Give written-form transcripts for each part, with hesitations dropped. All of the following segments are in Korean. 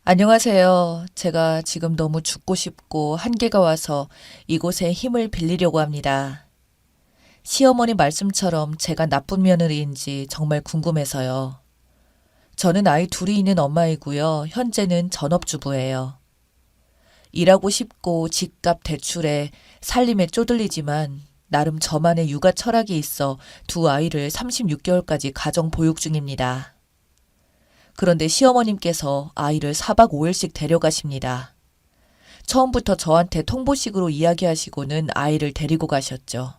안녕하세요. 제가 지금 너무 죽고 싶고 한계가 와서 이곳에 힘을 빌리려고 합니다. 시어머니 말씀처럼 제가 나쁜 며느리인지 정말 궁금해서요. 저는 아이 둘이 있는 엄마이고요. 현재는 전업주부예요. 일하고 싶고 집값 대출에 살림에 쪼들리지만 나름 저만의 육아 철학이 있어 두 아이를 36개월까지 가정 보육 중입니다. 그런데 시어머님께서 아이를 4박 5일씩 데려가십니다. 처음부터 저한테 통보식으로 이야기하시고는 아이를 데리고 가셨죠.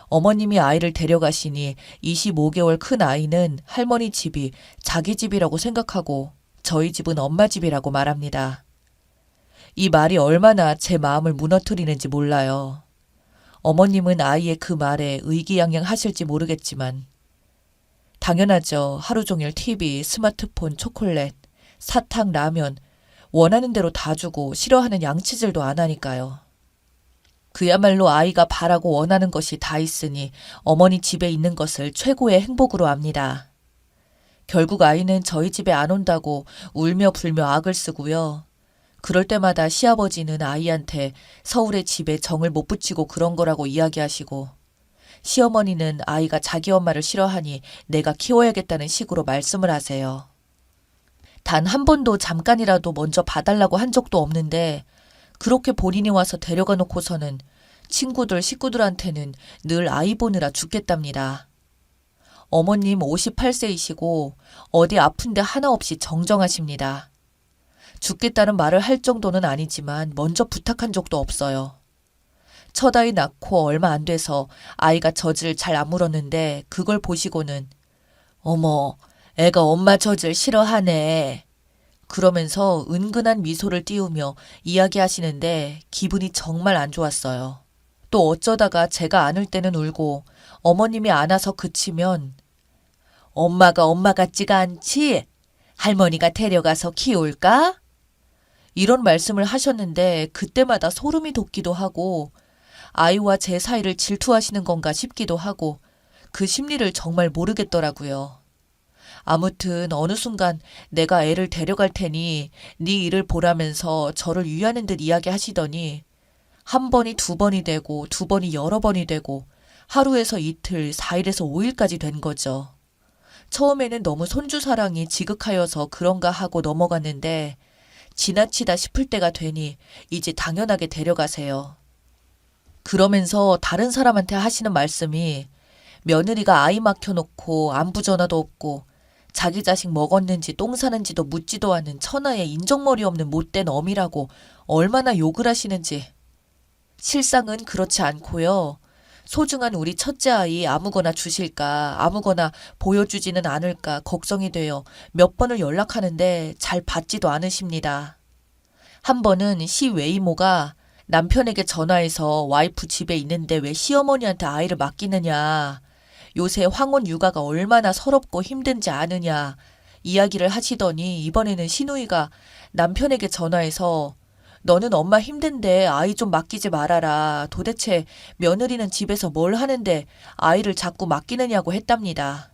어머님이 아이를 데려가시니 25개월 큰 아이는 할머니 집이 자기 집이라고 생각하고 저희 집은 엄마 집이라고 말합니다. 이 말이 얼마나 제 마음을 무너뜨리는지 몰라요. 어머님은 아이의 그 말에 의기양양하실지 모르겠지만 당연하죠. 하루 종일 TV, 스마트폰, 초콜릿, 사탕, 라면 원하는 대로 다 주고 싫어하는 양치질도 안 하니까요. 그야말로 아이가 바라고 원하는 것이 다 있으니 어머니 집에 있는 것을 최고의 행복으로 압니다. 결국 아이는 저희 집에 안 온다고 울며 불며 악을 쓰고요. 그럴 때마다 시아버지는 아이한테 서울의 집에 정을 못 붙이고 그런 거라고 이야기하시고 시어머니는 아이가 자기 엄마를 싫어하니 내가 키워야겠다는 식으로 말씀을 하세요. 단 한 번도 잠깐이라도 먼저 봐달라고 한 적도 없는데 그렇게 본인이 와서 데려가 놓고서는 친구들, 식구들한테는 늘 아이 보느라 죽겠답니다. 어머님 58세이시고 어디 아픈데 하나 없이 정정하십니다. 죽겠다는 말을 할 정도는 아니지만 먼저 부탁한 적도 없어요. 첫 아이 낳고 얼마 안 돼서 아이가 젖을 잘 안 물었는데 그걸 보시고는 어머, 애가 엄마 젖을 싫어하네. 그러면서 은근한 미소를 띄우며 이야기하시는데 기분이 정말 안 좋았어요. 또 어쩌다가 제가 안을 때는 울고 어머님이 안아서 그치면 엄마가 엄마 같지가 않지? 할머니가 데려가서 키울까? 이런 말씀을 하셨는데 그때마다 소름이 돋기도 하고 아이와 제 사이를 질투하시는 건가 싶기도 하고 그 심리를 정말 모르겠더라고요. 아무튼 어느 순간 내가 애를 데려갈 테니 네 일을 보라면서 저를 위하는 듯 이야기하시더니 한 번이 두 번이 되고 두 번이 여러 번이 되고 하루에서 이틀, 4일에서 5일까지 된 거죠. 처음에는 너무 손주 사랑이 지극하여서 그런가 하고 넘어갔는데 지나치다 싶을 때가 되니 이제 당연하게 데려가세요. 그러면서 다른 사람한테 하시는 말씀이 며느리가 아이 맡겨놓고 안부 전화도 없고 자기 자식 먹었는지 똥 사는지도 묻지도 않은 천하의 인정머리 없는 못된 어미라고 얼마나 욕을 하시는지. 실상은 그렇지 않고요. 소중한 우리 첫째 아이 아무거나 주실까 아무거나 보여주지는 않을까 걱정이 되어 몇 번을 연락하는데 잘 받지도 않으십니다. 한 번은 시외이모가 남편에게 전화해서 와이프 집에 있는데 왜 시어머니한테 아이를 맡기느냐. 요새 황혼 육아가 얼마나 서럽고 힘든지 아느냐. 이야기를 하시더니 이번에는 시누이가 남편에게 전화해서 너는 엄마 힘든데 아이 좀 맡기지 말아라. 도대체 며느리는 집에서 뭘 하는데 아이를 자꾸 맡기느냐고 했답니다.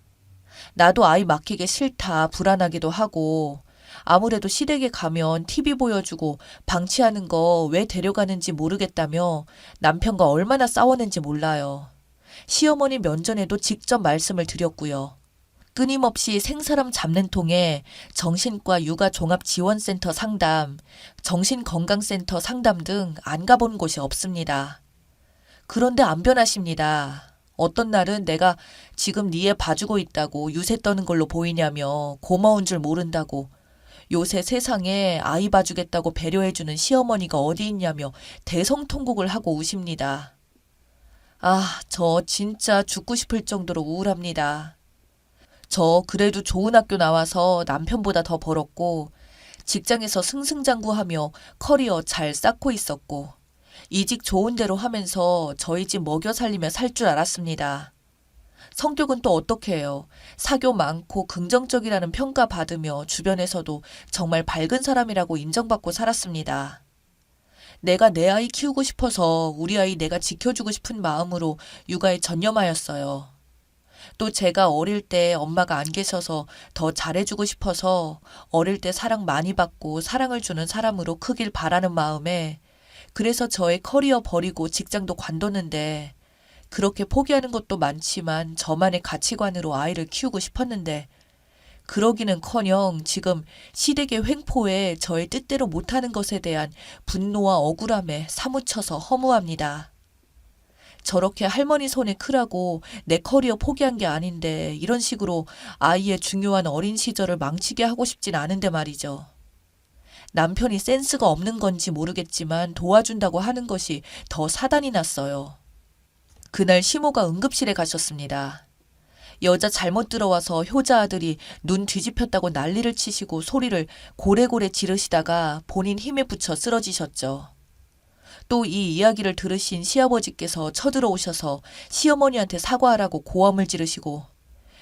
나도 아이 맡기기 싫다. 불안하기도 하고 아무래도 시댁에 가면 TV 보여주고 방치하는 거 왜 데려가는지 모르겠다며 남편과 얼마나 싸웠는지 몰라요. 시어머니 면전에도 직접 말씀을 드렸고요. 끊임없이 생사람 잡는 통에 정신과 육아종합지원센터 상담, 정신건강센터 상담 등 안 가본 곳이 없습니다. 그런데 안 변하십니다. 어떤 날은 내가 지금 네 애 봐주고 있다고 유세 떠는 걸로 보이냐며 고마운 줄 모른다고 요새 세상에 아이 봐주겠다고 배려해주는 시어머니가 어디 있냐며 대성통곡을 하고 우십니다. 아, 저 진짜 죽고 싶을 정도로 우울합니다. 저 그래도 좋은 학교 나와서 남편보다 더 벌었고 직장에서 승승장구하며 커리어 잘 쌓고 있었고 이직 좋은 대로 하면서 저희 집 먹여 살리며 살 줄 알았습니다. 성격은 또 어떻게 해요? 사교 많고 긍정적이라는 평가 받으며 주변에서도 정말 밝은 사람이라고 인정받고 살았습니다. 내가 내 아이 키우고 싶어서 우리 아이 내가 지켜주고 싶은 마음으로 육아에 전념하였어요. 또 제가 어릴 때 엄마가 안 계셔서 더 잘해주고 싶어서 어릴 때 사랑 많이 받고 사랑을 주는 사람으로 크길 바라는 마음에 그래서 저의 커리어 버리고 직장도 관뒀는데 그렇게 포기하는 것도 많지만 저만의 가치관으로 아이를 키우고 싶었는데 그러기는커녕 지금 시댁의 횡포에 저의 뜻대로 못하는 것에 대한 분노와 억울함에 사무쳐서 허무합니다. 저렇게 할머니 손에 크라고 내 커리어 포기한 게 아닌데 이런 식으로 아이의 중요한 어린 시절을 망치게 하고 싶진 않은데 말이죠. 남편이 센스가 없는 건지 모르겠지만 도와준다고 하는 것이 더 사단이 났어요. 그날 시모가 응급실에 가셨습니다. 여자 잘못 들어와서 효자 아들이 눈 뒤집혔다고 난리를 치시고 소리를 고래고래 지르시다가 본인 힘에 부쳐 쓰러지셨죠. 또 이 이야기를 들으신 시아버지께서 쳐들어오셔서 시어머니한테 사과하라고 고함을 지르시고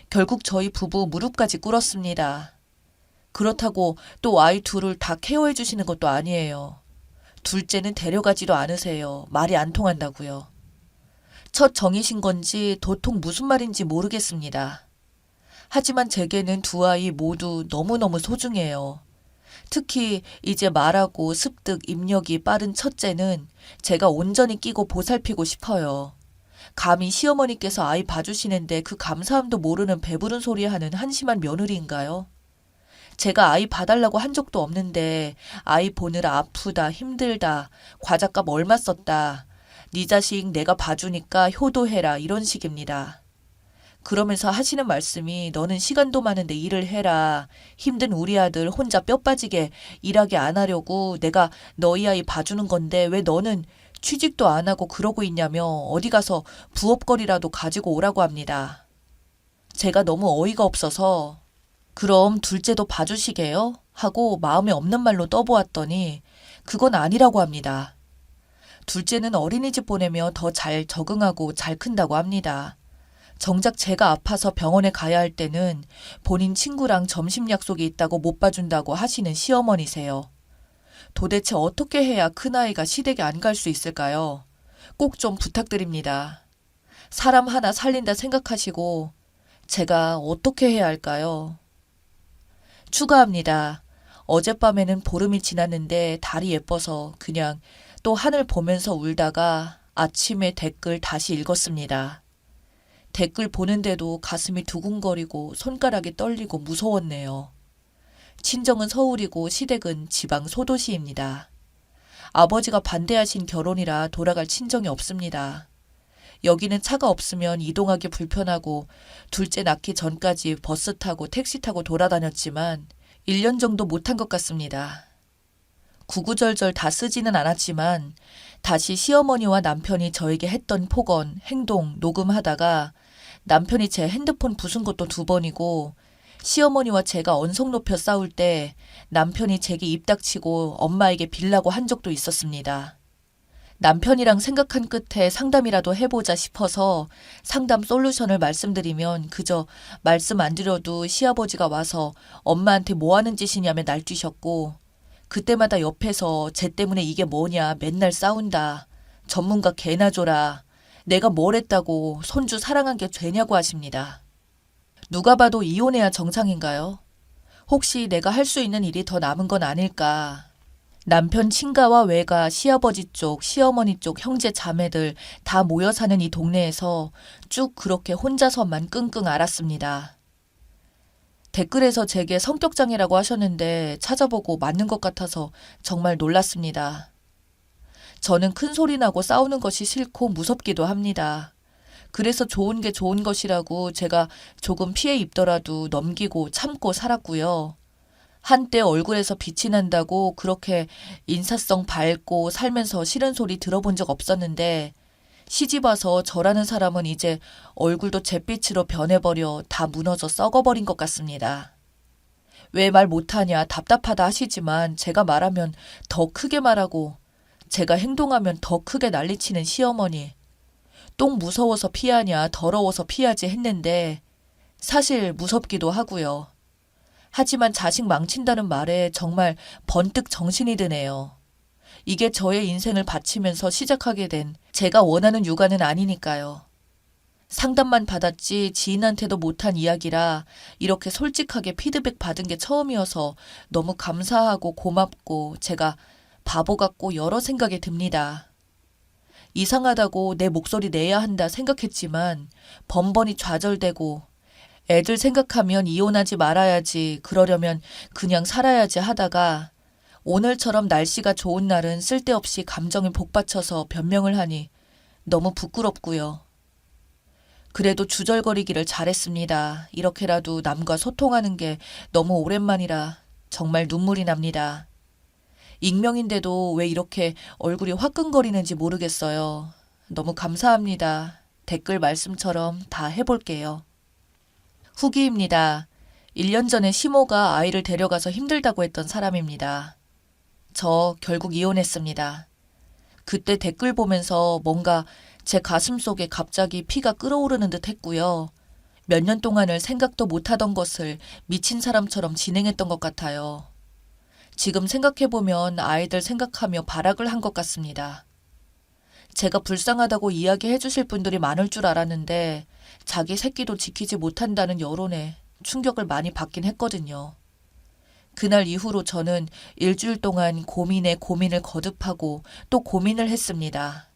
결국 저희 부부 무릎까지 꿇었습니다. 그렇다고 또 아이 둘을 다 케어해 주시는 것도 아니에요. 둘째는 데려가지도 않으세요. 말이 안 통한다고요. 첫 정이신 건지 도통 무슨 말인지 모르겠습니다. 하지만 제게는 두 아이 모두 너무너무 소중해요. 특히 이제 말하고 습득, 입력이 빠른 첫째는 제가 온전히 끼고 보살피고 싶어요. 감히 시어머니께서 아이 봐주시는데 그 감사함도 모르는 배부른 소리 하는 한심한 며느리인가요? 제가 아이 봐달라고 한 적도 없는데 아이 보느라 아프다, 힘들다, 과자값 얼마 썼다, 네 자식 내가 봐주니까 효도해라 이런 식입니다. 그러면서 하시는 말씀이 너는 시간도 많은데 일을 해라. 힘든 우리 아들 혼자 뼈 빠지게 일하게 안 하려고 내가 너희 아이 봐주는 건데 왜 너는 취직도 안 하고 그러고 있냐며 어디 가서 부업거리라도 가지고 오라고 합니다. 제가 너무 어이가 없어서 그럼 둘째도 봐주시게요? 하고 마음에 없는 말로 떠보았더니 그건 아니라고 합니다. 둘째는 어린이집 보내며 더 잘 적응하고 잘 큰다고 합니다. 정작 제가 아파서 병원에 가야 할 때는 본인 친구랑 점심 약속이 있다고 못 봐준다고 하시는 시어머니세요. 도대체 어떻게 해야 큰아이가 시댁에 안 갈 수 있을까요? 꼭 좀 부탁드립니다. 사람 하나 살린다 생각하시고 제가 어떻게 해야 할까요? 추가합니다. 어젯밤에는 보름이 지났는데 달이 예뻐서 그냥 또 하늘 보면서 울다가 아침에 댓글 다시 읽었습니다. 댓글 보는데도 가슴이 두근거리고 손가락이 떨리고 무서웠네요. 친정은 서울이고 시댁은 지방 소도시입니다. 아버지가 반대하신 결혼이라 돌아갈 친정이 없습니다. 여기는 차가 없으면 이동하기 불편하고 둘째 낳기 전까지 버스 타고 택시 타고 돌아다녔지만 1년 정도 못한 것 같습니다. 구구절절 다 쓰지는 않았지만 다시 시어머니와 남편이 저에게 했던 폭언, 행동, 녹음하다가 남편이 제 핸드폰 부순 것도 2번이고 시어머니와 제가 언성 높여 싸울 때 남편이 제게 입 닥치고 엄마에게 빌라고 한 적도 있었습니다. 남편이랑 생각한 끝에 상담이라도 해보자 싶어서 상담 솔루션을 말씀드리면 그저 말씀 안 드려도 시아버지가 와서 엄마한테 뭐 하는 짓이냐며 날뛰셨고 그때마다 옆에서 쟤 때문에 이게 뭐냐 맨날 싸운다. 전문가 개나 줘라. 내가 뭘 했다고 손주 사랑한 게 죄냐고 하십니다. 누가 봐도 이혼해야 정상인가요? 혹시 내가 할 수 있는 일이 더 남은 건 아닐까? 남편 친가와 외가, 시아버지 쪽, 시어머니 쪽 형제 자매들 다 모여 사는 이 동네에서 쭉 그렇게 혼자서만 끙끙 앓았습니다. 댓글에서 제게 성격장애라고 하셨는데 찾아보고 맞는 것 같아서 정말 놀랐습니다. 저는 큰 소리 나고 싸우는 것이 싫고 무섭기도 합니다. 그래서 좋은 게 좋은 것이라고 제가 조금 피해 입더라도 넘기고 참고 살았고요. 한때 얼굴에서 빛이 난다고 그렇게 인사성 밝고 살면서 싫은 소리 들어본 적 없었는데 시집 와서 저라는 사람은 이제 얼굴도 잿빛으로 변해버려 다 무너져 썩어버린 것 같습니다. 왜 말 못하냐 답답하다 하시지만 제가 말하면 더 크게 말하고 제가 행동하면 더 크게 난리치는 시어머니. 똥 무서워서 피하냐 더러워서 피하지 했는데 사실 무섭기도 하고요. 하지만 자식 망친다는 말에 정말 번뜩 정신이 드네요. 이게 저의 인생을 바치면서 시작하게 된 제가 원하는 육아는 아니니까요. 상담만 받았지 지인한테도 못한 이야기라 이렇게 솔직하게 피드백 받은 게 처음이어서 너무 감사하고 고맙고 제가 바보 같고 여러 생각이 듭니다. 이상하다고 내 목소리 내야 한다 생각했지만 번번이 좌절되고 애들 생각하면 이혼하지 말아야지, 그러려면 그냥 살아야지 하다가 오늘처럼 날씨가 좋은 날은 쓸데없이 감정이 복받쳐서 변명을 하니 너무 부끄럽고요. 그래도 주절거리기를 잘했습니다. 이렇게라도 남과 소통하는 게 너무 오랜만이라 정말 눈물이 납니다. 익명인데도 왜 이렇게 얼굴이 화끈거리는지 모르겠어요. 너무 감사합니다. 댓글 말씀처럼 다 해볼게요. 후기입니다. 1년 전에 시모가 아이를 데려가서 힘들다고 했던 사람입니다. 저 결국 이혼했습니다. 그때 댓글 보면서 뭔가 제 가슴 속에 갑자기 피가 끓어오르는 듯 했고요. 몇 년 동안을 생각도 못하던 것을 미친 사람처럼 진행했던 것 같아요. 지금 생각해보면 아이들 생각하며 발악을 한 것 같습니다. 제가 불쌍하다고 이야기해 주실 분들이 많을 줄 알았는데 자기 새끼도 지키지 못한다는 여론에 충격을 많이 받긴 했거든요. 그날 이후로 저는 일주일 동안 고민에 고민을 거듭하고 또 고민을 했습니다.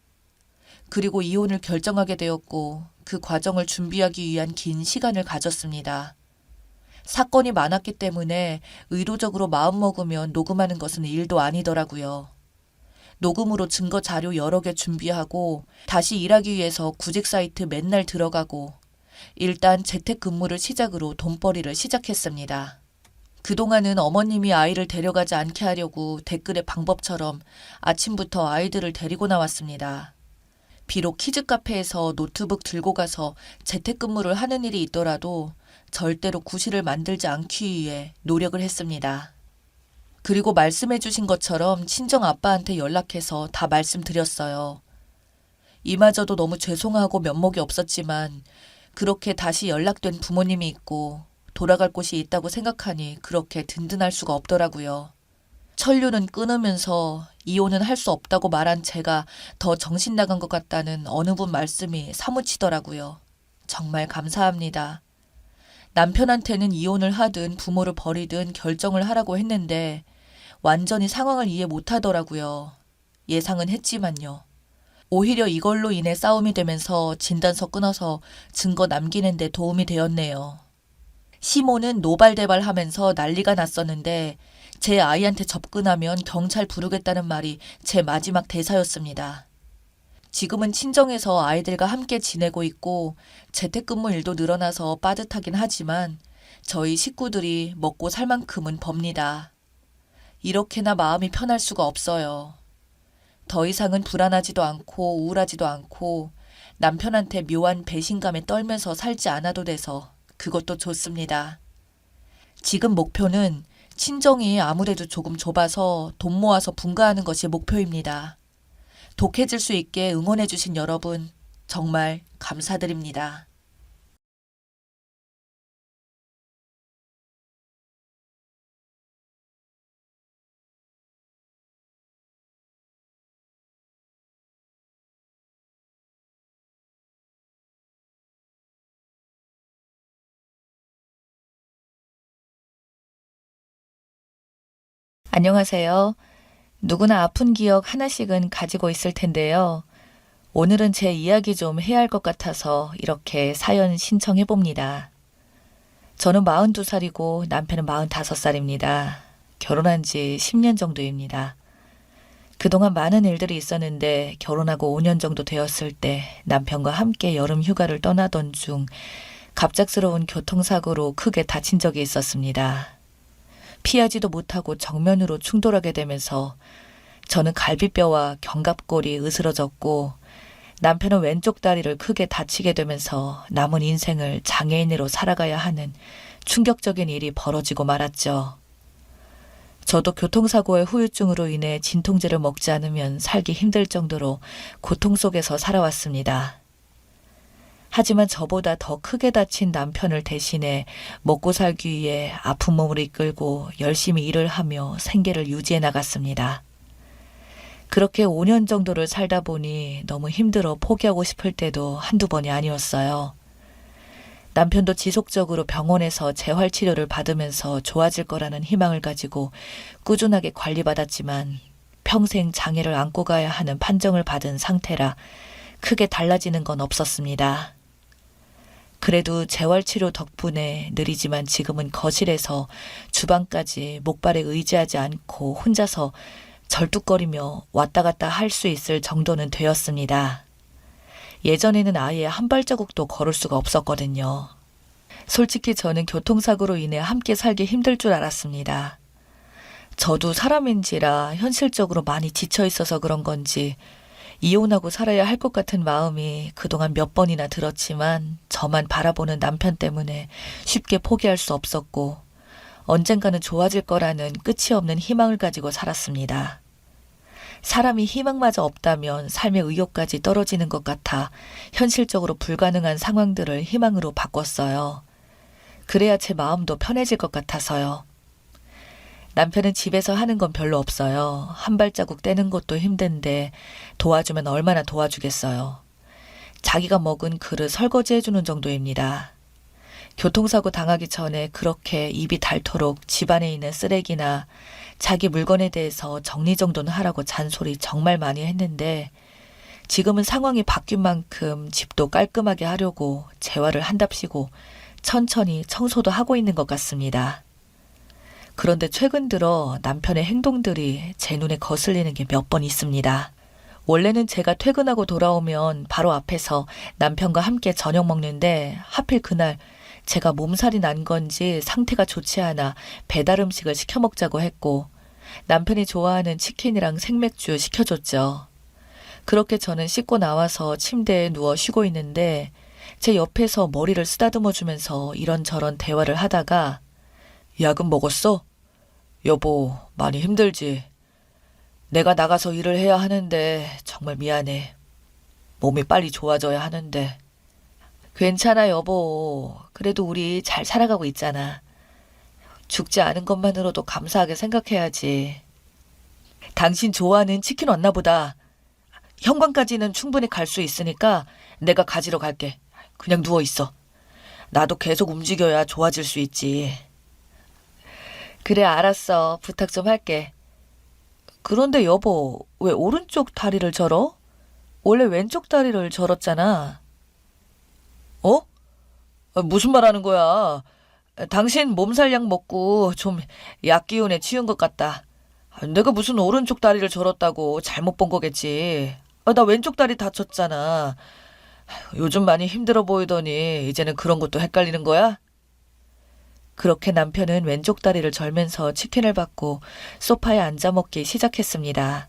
그리고 이혼을 결정하게 되었고 그 과정을 준비하기 위한 긴 시간을 가졌습니다. 사건이 많았기 때문에 의도적으로 마음먹으면 녹음하는 것은 일도 아니더라고요. 녹음으로 증거 자료 여러 개 준비하고 다시 일하기 위해서 구직 사이트 맨날 들어가고 일단 재택근무를 시작으로 돈벌이를 시작했습니다. 그동안은 어머님이 아이를 데려가지 않게 하려고 댓글의 방법처럼 아침부터 아이들을 데리고 나왔습니다. 비록 키즈카페에서 노트북 들고 가서 재택근무를 하는 일이 있더라도 절대로 구실을 만들지 않기 위해 노력을 했습니다. 그리고 말씀해 주신 것처럼 친정 아빠한테 연락해서 다 말씀드렸어요. 이마저도 너무 죄송하고 면목이 없었지만 그렇게 다시 연락된 부모님이 있고 돌아갈 곳이 있다고 생각하니 그렇게 든든할 수가 없더라고요. 천류는 끊으면서 이혼은 할 수 없다고 말한 제가 더 정신 나간 것 같다는 어느 분 말씀이 사무치더라고요. 정말 감사합니다. 남편한테는 이혼을 하든 부모를 버리든 결정을 하라고 했는데 완전히 상황을 이해 못하더라고요. 예상은 했지만요. 오히려 이걸로 인해 싸움이 되면서 진단서 끊어서 증거 남기는 데 도움이 되었네요. 시모는 노발대발하면서 난리가 났었는데 제 아이한테 접근하면 경찰 부르겠다는 말이 제 마지막 대사였습니다. 지금은 친정에서 아이들과 함께 지내고 있고 재택근무 일도 늘어나서 빠듯하긴 하지만 저희 식구들이 먹고 살 만큼은 법니다. 이렇게나 마음이 편할 수가 없어요. 더 이상은 불안하지도 않고 우울하지도 않고 남편한테 묘한 배신감에 떨면서 살지 않아도 돼서 그것도 좋습니다. 지금 목표는 친정이 아무래도 조금 좁아서 돈 모아서 분가하는 것이 목표입니다. 독해질 수 있게 응원해 주신 여러분 정말 감사드립니다. 안녕하세요. 누구나 아픈 기억 하나씩은 가지고 있을 텐데요. 오늘은 제 이야기 좀 해야 할 것 같아서 이렇게 사연 신청해 봅니다. 저는 42살이고 남편은 45살입니다. 결혼한 지 10년 정도입니다. 그동안 많은 일들이 있었는데 결혼하고 5년 정도 되었을 때 남편과 함께 여름 휴가를 떠나던 중 갑작스러운 교통사고로 크게 다친 적이 있었습니다. 피하지도 못하고 정면으로 충돌하게 되면서 저는 갈비뼈와 견갑골이 으스러졌고 남편은 왼쪽 다리를 크게 다치게 되면서 남은 인생을 장애인으로 살아가야 하는 충격적인 일이 벌어지고 말았죠. 저도 교통사고의 후유증으로 인해 진통제를 먹지 않으면 살기 힘들 정도로 고통 속에서 살아왔습니다. 하지만 저보다 더 크게 다친 남편을 대신해 먹고 살기 위해 아픈 몸을 이끌고 열심히 일을 하며 생계를 유지해 나갔습니다. 그렇게 5년 정도를 살다 보니 너무 힘들어 포기하고 싶을 때도 한두 번이 아니었어요. 남편도 지속적으로 병원에서 재활치료를 받으면서 좋아질 거라는 희망을 가지고 꾸준하게 관리받았지만 평생 장애를 안고 가야 하는 판정을 받은 상태라 크게 달라지는 건 없었습니다. 그래도 재활치료 덕분에 느리지만 지금은 거실에서 주방까지 목발에 의지하지 않고 혼자서 절뚝거리며 왔다 갔다 할 수 있을 정도는 되었습니다. 예전에는 아예 한 발자국도 걸을 수가 없었거든요. 솔직히 저는 교통사고로 인해 함께 살기 힘들 줄 알았습니다. 저도 사람인지라 현실적으로 많이 지쳐 있어서 그런 건지 이혼하고 살아야 할 것 같은 마음이 그동안 몇 번이나 들었지만 저만 바라보는 남편 때문에 쉽게 포기할 수 없었고 언젠가는 좋아질 거라는 끝이 없는 희망을 가지고 살았습니다. 사람이 희망마저 없다면 삶의 의욕까지 떨어지는 것 같아 현실적으로 불가능한 상황들을 희망으로 바꿨어요. 그래야 제 마음도 편해질 것 같아서요. 남편은 집에서 하는 건 별로 없어요. 한 발자국 떼는 것도 힘든데 도와주면 얼마나 도와주겠어요. 자기가 먹은 그릇 설거지 해주는 정도입니다. 교통사고 당하기 전에 그렇게 입이 닳도록 집안에 있는 쓰레기나 자기 물건에 대해서 정리정돈을 하라고 잔소리 정말 많이 했는데 지금은 상황이 바뀐 만큼 집도 깔끔하게 하려고 재활을 한답시고 천천히 청소도 하고 있는 것 같습니다. 그런데 최근 들어 남편의 행동들이 제 눈에 거슬리는 게 몇 번 있습니다. 원래는 제가 퇴근하고 돌아오면 바로 앞에서 남편과 함께 저녁 먹는데 하필 그날 제가 몸살이 난 건지 상태가 좋지 않아 배달 음식을 시켜 먹자고 했고 남편이 좋아하는 치킨이랑 생맥주 시켜줬죠. 그렇게 저는 씻고 나와서 침대에 누워 쉬고 있는데 제 옆에서 머리를 쓰다듬어 주면서 이런저런 대화를 하다가 약은 먹었어? 여보, 많이 힘들지? 내가 나가서 일을 해야 하는데 정말 미안해. 몸이 빨리 좋아져야 하는데. 괜찮아, 여보. 그래도 우리 잘 살아가고 있잖아. 죽지 않은 것만으로도 감사하게 생각해야지. 당신 좋아하는 치킨 왔나 보다. 현관까지는 충분히 갈 수 있으니까 내가 가지러 갈게. 그냥 누워 있어. 나도 계속 움직여야 좋아질 수 있지. 그래, 알았어. 부탁 좀 할게. 그런데 여보, 왜 오른쪽 다리를 절어? 원래 왼쪽 다리를 절었잖아. 어? 무슨 말 하는 거야? 당신 몸살약 먹고 좀 약 기운에 치운 것 같다. 내가 무슨 오른쪽 다리를 절었다고 잘못 본 거겠지. 나 왼쪽 다리 다쳤잖아. 요즘 많이 힘들어 보이더니 이제는 그런 것도 헷갈리는 거야? 그렇게 남편은 왼쪽 다리를 절면서 치킨을 받고 소파에 앉아 먹기 시작했습니다.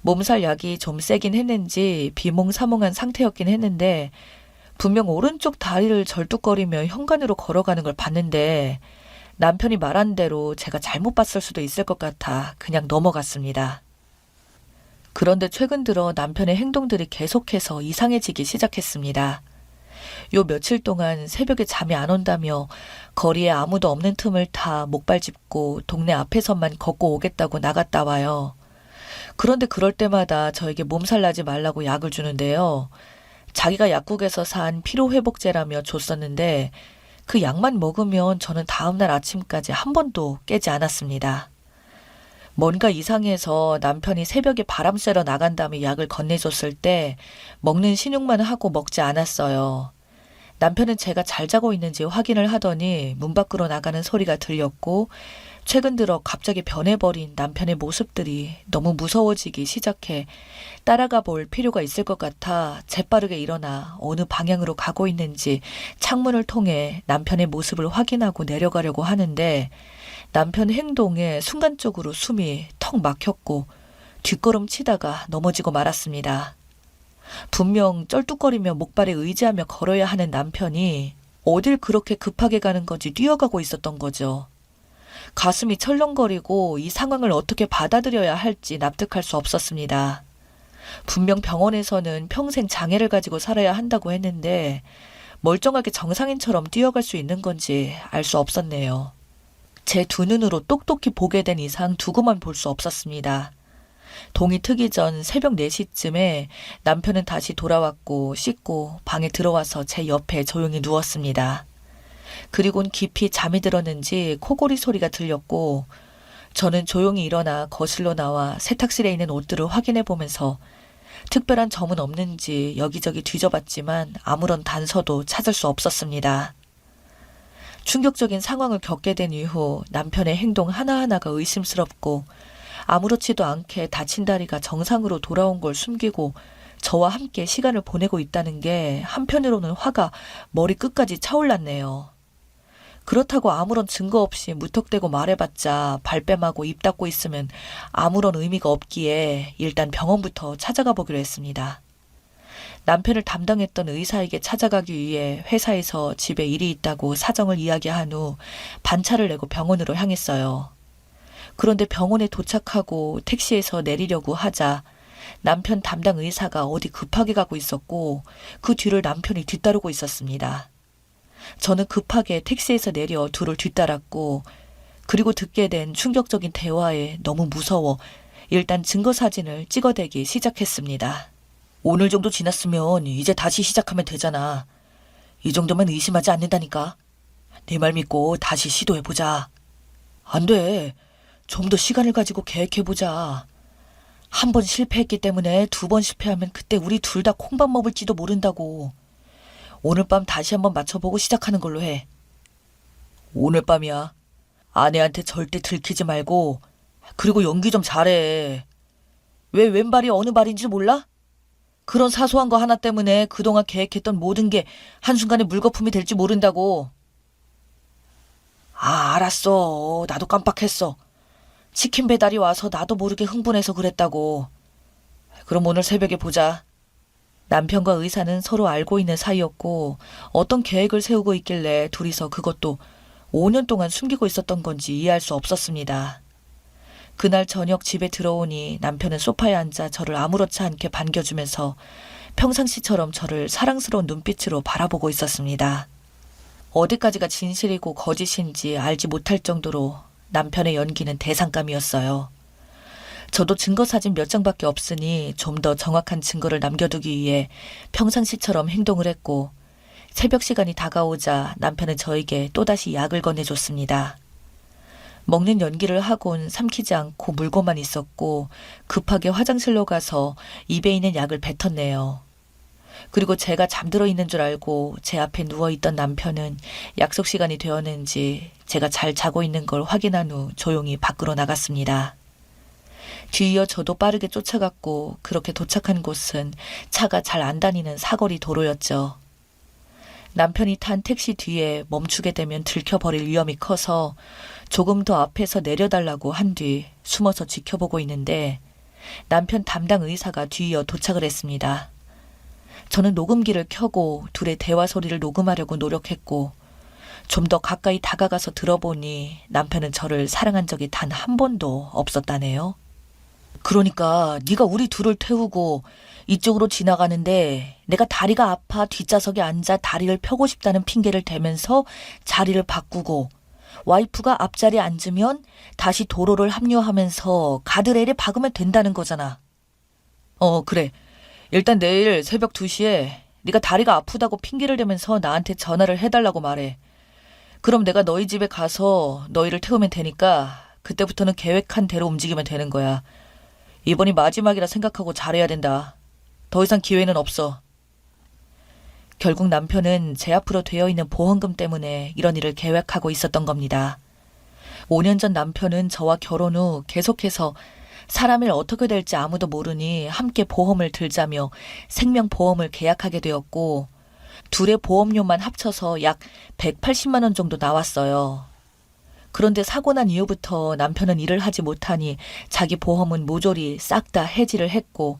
몸살 약이 좀 세긴 했는지 비몽사몽한 상태였긴 했는데 분명 오른쪽 다리를 절뚝거리며 현관으로 걸어가는 걸 봤는데 남편이 말한 대로 제가 잘못 봤을 수도 있을 것 같아 그냥 넘어갔습니다. 그런데 최근 들어 남편의 행동들이 계속해서 이상해지기 시작했습니다. 요 며칠 동안 새벽에 잠이 안 온다며 거리에 아무도 없는 틈을 타 목발 짚고 동네 앞에서만 걷고 오겠다고 나갔다 와요. 그런데 그럴 때마다 저에게 몸살 나지 말라고 약을 주는데요. 자기가 약국에서 산 피로회복제라며 줬었는데 그 약만 먹으면 저는 다음날 아침까지 한 번도 깨지 않았습니다. 뭔가 이상해서 남편이 새벽에 바람 쐬러 나간 다음에 약을 건네줬을 때 먹는 신용만 하고 먹지 않았어요. 남편은 제가 잘 자고 있는지 확인을 하더니 문 밖으로 나가는 소리가 들렸고 최근 들어 갑자기 변해버린 남편의 모습들이 너무 무서워지기 시작해 따라가 볼 필요가 있을 것 같아 재빠르게 일어나 어느 방향으로 가고 있는지 창문을 통해 남편의 모습을 확인하고 내려가려고 하는데 남편 행동에 순간적으로 숨이 턱 막혔고 뒷걸음 치다가 넘어지고 말았습니다. 분명 쩔뚝거리며 목발에 의지하며 걸어야 하는 남편이 어딜 그렇게 급하게 가는 건지 뛰어가고 있었던 거죠. 가슴이 철렁거리고 이 상황을 어떻게 받아들여야 할지 납득할 수 없었습니다. 분명 병원에서는 평생 장애를 가지고 살아야 한다고 했는데 멀쩡하게 정상인처럼 뛰어갈 수 있는 건지 알 수 없었네요. 제 두 눈으로 똑똑히 보게 된 이상 두고만 볼 수 없었습니다. 동이 트기 전 새벽 4시쯤에 남편은 다시 돌아왔고 씻고 방에 들어와서 제 옆에 조용히 누웠습니다. 그리곤 깊이 잠이 들었는지 코골이 소리가 들렸고 저는 조용히 일어나 거실로 나와 세탁실에 있는 옷들을 확인해 보면서 특별한 점은 없는지 여기저기 뒤져봤지만 아무런 단서도 찾을 수 없었습니다. 충격적인 상황을 겪게 된 이후 남편의 행동 하나하나가 의심스럽고 아무렇지도 않게 다친 다리가 정상으로 돌아온 걸 숨기고 저와 함께 시간을 보내고 있다는 게 한편으로는 화가 머리 끝까지 차올랐네요. 그렇다고 아무런 증거 없이 무턱대고 말해봤자 발뺌하고 입 닫고 있으면 아무런 의미가 없기에 일단 병원부터 찾아가 보기로 했습니다. 남편을 담당했던 의사에게 찾아가기 위해 회사에서 집에 일이 있다고 사정을 이야기한 후 반차를 내고 병원으로 향했어요. 그런데 병원에 도착하고 택시에서 내리려고 하자 남편 담당 의사가 어디 급하게 가고 있었고 그 뒤를 남편이 뒤따르고 있었습니다. 저는 급하게 택시에서 내려 둘을 뒤따랐고 그리고 듣게 된 충격적인 대화에 너무 무서워 일단 증거 사진을 찍어대기 시작했습니다. 오늘 정도 지났으면 이제 다시 시작하면 되잖아. 이 정도면 의심하지 않는다니까. 내 말 믿고 다시 시도해보자. 안 돼. 좀 더 시간을 가지고 계획해보자. 한 번 실패했기 때문에 2번 실패하면 그때 우리 둘 다 콩밥 먹을지도 모른다고. 오늘 밤 다시 한번 맞춰보고 시작하는 걸로 해. 오늘 밤이야. 아내한테 절대 들키지 말고 그리고 연기 좀 잘해. 왜 왼발이 어느 발인지 몰라? 그런 사소한 거 하나 때문에 그동안 계획했던 모든 게 한순간에 물거품이 될지 모른다고. 아, 알았어. 나도 깜빡했어. 치킨 배달이 와서 나도 모르게 흥분해서 그랬다고. 그럼 오늘 새벽에 보자. 남편과 의사는 서로 알고 있는 사이였고 어떤 계획을 세우고 있길래 둘이서 그것도 5년 동안 숨기고 있었던 건지 이해할 수 없었습니다. 그날 저녁 집에 들어오니 남편은 소파에 앉아 저를 아무렇지 않게 반겨주면서 평상시처럼 저를 사랑스러운 눈빛으로 바라보고 있었습니다. 어디까지가 진실이고 거짓인지 알지 못할 정도로 남편의 연기는 대상감이었어요. 저도 증거사진 몇 장밖에 없으니 좀 더 정확한 증거를 남겨두기 위해 평상시처럼 행동을 했고 새벽 시간이 다가오자 남편은 저에게 또다시 약을 건네줬습니다. 먹는 연기를 하곤 삼키지 않고 물고만 있었고 급하게 화장실로 가서 입에 있는 약을 뱉었네요. 그리고 제가 잠들어 있는 줄 알고 제 앞에 누워있던 남편은 약속 시간이 되었는지 제가 잘 자고 있는 걸 확인한 후 조용히 밖으로 나갔습니다. 뒤이어 저도 빠르게 쫓아갔고 그렇게 도착한 곳은 차가 잘 안 다니는 사거리 도로였죠. 남편이 탄 택시 뒤에 멈추게 되면 들켜버릴 위험이 커서 조금 더 앞에서 내려달라고 한 뒤 숨어서 지켜보고 있는데 남편 담당 의사가 뒤이어 도착을 했습니다. 저는 녹음기를 켜고 둘의 대화 소리를 녹음하려고 노력했고 좀 더 가까이 다가가서 들어보니 남편은 저를 사랑한 적이 단 한 번도 없었다네요. 그러니까 네가 우리 둘을 태우고 이쪽으로 지나가는데 내가 다리가 아파 뒷좌석에 앉아 다리를 펴고 싶다는 핑계를 대면서 자리를 바꾸고 와이프가 앞자리에 앉으면 다시 도로를 합류하면서 가드레일에 박으면 된다는 거잖아. 그래. 일단 내일 새벽 2시에 네가 다리가 아프다고 핑계를 대면서 나한테 전화를 해달라고 말해. 그럼 내가 너희 집에 가서 너희를 태우면 되니까 그때부터는 계획한 대로 움직이면 되는 거야. 이번이 마지막이라 생각하고 잘해야 된다. 더 이상 기회는 없어. 결국 남편은 제 앞으로 되어 있는 보험금 때문에 이런 일을 계획하고 있었던 겁니다. 5년 전 남편은 저와 결혼 후 계속해서 사람을 어떻게 될지 아무도 모르니 함께 보험을 들자며 생명보험을 계약하게 되었고 둘의 보험료만 합쳐서 약 180만 원 정도 나왔어요. 그런데 사고 난 이후부터 남편은 일을 하지 못하니 자기 보험은 모조리 싹 다 해지를 했고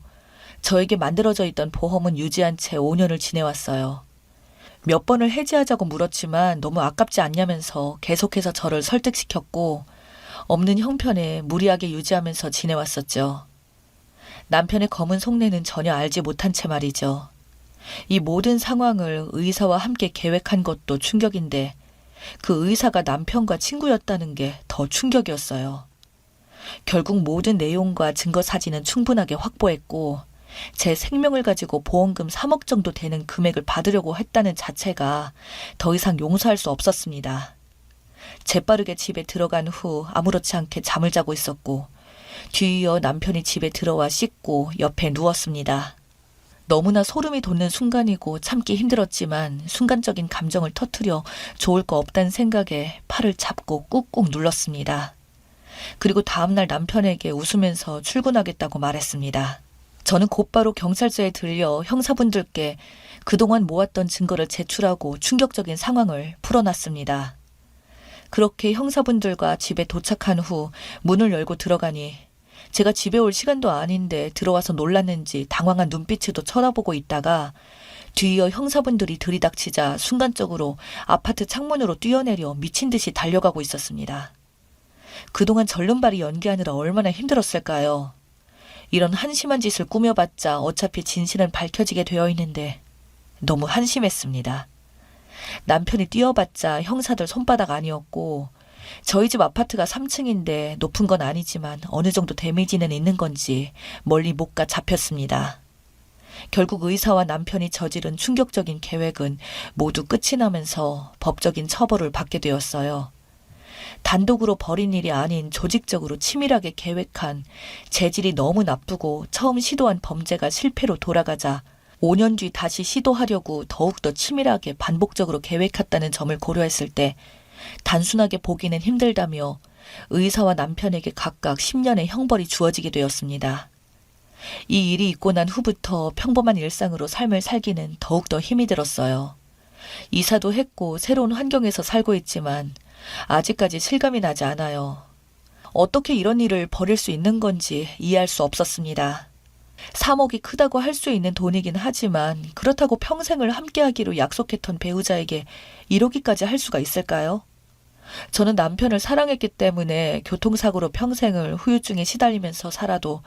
저에게 만들어져 있던 보험은 유지한 채 5년을 지내왔어요. 몇 번을 해지하자고 물었지만 너무 아깝지 않냐면서 계속해서 저를 설득시켰고 없는 형편에 무리하게 유지하면서 지내왔었죠. 남편의 검은 속내는 전혀 알지 못한 채 말이죠. 이 모든 상황을 의사와 함께 계획한 것도 충격인데 그 의사가 남편과 친구였다는 게 더 충격이었어요. 결국 모든 내용과 증거 사진은 충분하게 확보했고 제 생명을 가지고 보험금 3억 정도 되는 금액을 받으려고 했다는 자체가 더 이상 용서할 수 없었습니다. 재빠르게 집에 들어간 후 아무렇지 않게 잠을 자고 있었고 뒤이어 남편이 집에 들어와 씻고 옆에 누웠습니다. 너무나 소름이 돋는 순간이고 참기 힘들었지만 순간적인 감정을 터뜨려 좋을 거 없다는 생각에 팔을 잡고 꾹꾹 눌렀습니다. 그리고 다음날 남편에게 웃으면서 출근하겠다고 말했습니다. 저는 곧바로 경찰서에 들려 형사분들께 그동안 모았던 증거를 제출하고 충격적인 상황을 풀어놨습니다. 그렇게 형사분들과 집에 도착한 후 문을 열고 들어가니 제가 집에 올 시간도 아닌데 들어와서 놀랐는지 당황한 눈빛으로 쳐다보고 있다가 뒤이어 형사분들이 들이닥치자 순간적으로 아파트 창문으로 뛰어내려 미친 듯이 달려가고 있었습니다. 그동안 절름발이 연기하느라 얼마나 힘들었을까요? 이런 한심한 짓을 꾸며봤자 어차피 진실은 밝혀지게 되어 있는데 너무 한심했습니다. 남편이 뛰어봤자 형사들 손바닥 아니었고 저희 집 아파트가 3층인데 높은 건 아니지만 어느 정도 데미지는 있는 건지 멀리 못 가 잡혔습니다. 결국 의사와 남편이 저지른 충격적인 계획은 모두 끝이 나면서 법적인 처벌을 받게 되었어요. 단독으로 벌인 일이 아닌 조직적으로 치밀하게 계획한 재질이 너무 나쁘고 처음 시도한 범죄가 실패로 돌아가자 5년 뒤 다시 시도하려고 더욱더 치밀하게 반복적으로 계획했다는 점을 고려했을 때 단순하게 보기는 힘들다며 의사와 남편에게 각각 10년의 형벌이 주어지게 되었습니다. 이 일이 있고 난 후부터 평범한 일상으로 삶을 살기는 더욱더 힘이 들었어요. 이사도 했고 새로운 환경에서 살고 있지만 아직까지 실감이 나지 않아요. 어떻게 이런 일을 벌일 수 있는 건지 이해할 수 없었습니다. 3억이 크다고 할 수 있는 돈이긴 하지만 그렇다고 평생을 함께하기로 약속했던 배우자에게 이러기까지 할 수가 있을까요? 저는 남편을 사랑했기 때문에 교통사고로 평생을 후유증에 시달리면서 살아도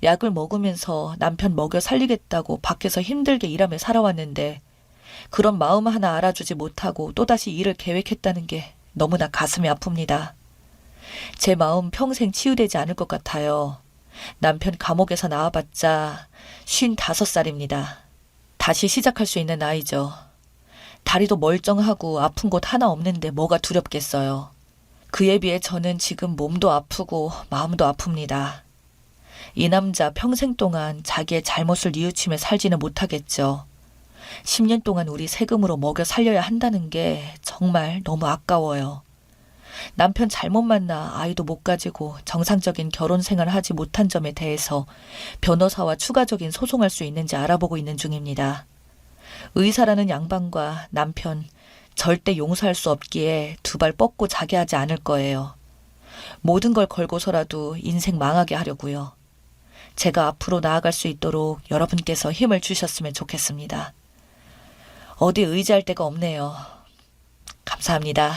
약을 먹으면서 남편 먹여 살리겠다고 밖에서 힘들게 일하며 살아왔는데 그런 마음 하나 알아주지 못하고 또다시 일을 계획했다는 게 너무나 가슴이 아픕니다. 제 마음 평생 치유되지 않을 것 같아요. 남편 감옥에서 나와봤자 55살입니다. 다시 시작할 수 있는 나이죠. 다리도 멀쩡하고 아픈 곳 하나 없는데 뭐가 두렵겠어요. 그에 비해 저는 지금 몸도 아프고 마음도 아픕니다. 이 남자 평생 동안 자기의 잘못을 뉘우치며 살지는 못하겠죠. 10년 동안 우리 세금으로 먹여 살려야 한다는 게 정말 너무 아까워요. 남편 잘못 만나 아이도 못 가지고 정상적인 결혼 생활을 하지 못한 점에 대해서 변호사와 추가적인 소송할 수 있는지 알아보고 있는 중입니다. 의사라는 양반과 남편 절대 용서할 수 없기에 두 발 뻗고 자게 하지 않을 거예요. 모든 걸 걸고서라도 인생 망하게 하려고요. 제가 앞으로 나아갈 수 있도록 여러분께서 힘을 주셨으면 좋겠습니다. 어디 의지할 데가 없네요. 감사합니다.